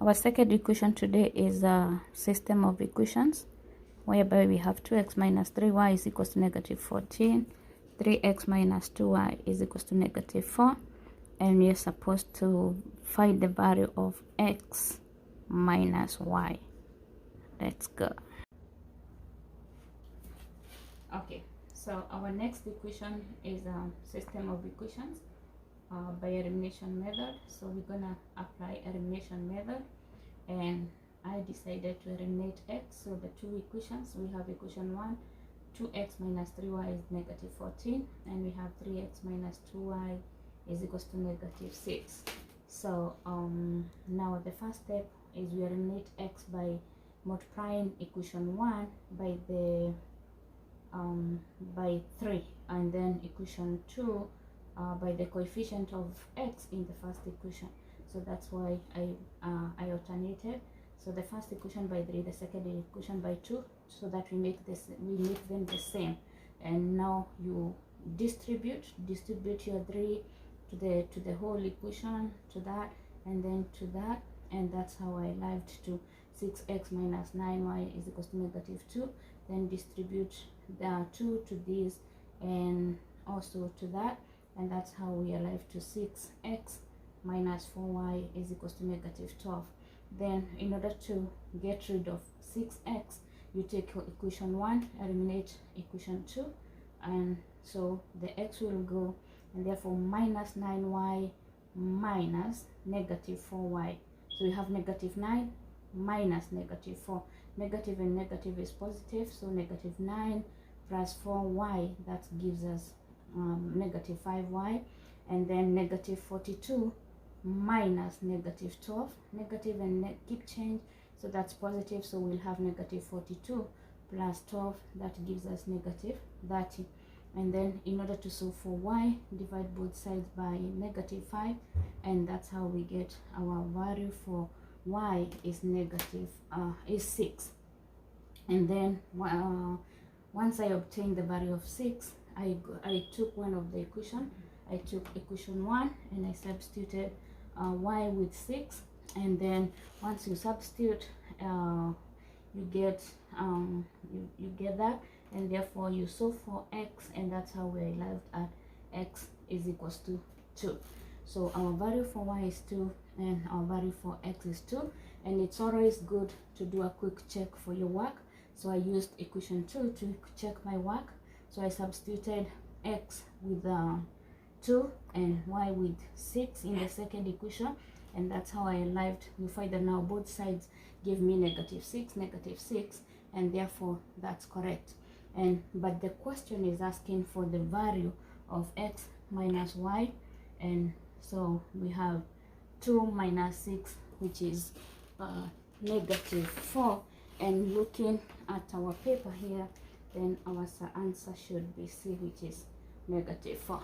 Our second equation today is a system of equations whereby we have 2x minus 3y is equals to negative 14, 3x minus 2y is equals to negative 4, and we are supposed to find the value of x minus y. Let's go. Okay, so our next equation is a system of equations by elimination method. So we're gonna apply elimination method, and I decided to eliminate x. So the two equations, we have equation 1, 2x minus 3y is negative 14, and we have 3x minus 2y is equals to negative 6. So now the first step is we eliminate x by multiplying equation 1 by the by 3, and then equation 2 by the coefficient of x in the first equation. So that's why I alternated. So the first equation by 3, the second equation by 2, so that we make them the same. And now you distribute your 3 to the whole equation, to that, and then to that, and that's how I arrived to 6x minus 9y is equals to negative 2. Then distribute the 2 to this and also to that, and that's how we arrive to 6x minus 4y is equals to negative 12. Then in order to get rid of 6x, you take equation 1, eliminate equation 2, and so the x will go, and therefore minus 9y minus negative 4y. So we have negative 9 minus negative 4. Negative and negative is positive, so negative 9 plus 4y, that gives us negative 5y. And then negative 42 minus negative 12. Negative and keep change, so that's positive, so we'll have negative 42 plus 12, that gives us negative 30. And then in order to solve for y, divide both sides by negative 5, and that's how we get our value for y is negative is 6. And then once I obtained the value of 6, I took one of the equation. I took equation 1 and I substituted y with 6, and then once you substitute you get that, and therefore you solve for x, and that's how we arrived at x is equals to 2. So our value for y is 2 and our value for x is 2, and it's always good to do a quick check for your work. So I used equation 2 to check my work. So I substituted x with 2 and y with 6 in the second equation, and that's how I arrived. We find that now both sides give me negative 6, and therefore that's correct. But the question is asking for the value of x minus y, and so we have 2 minus 6, which is negative 4. And looking at our paper here, then our answer should be C, which is negative 4.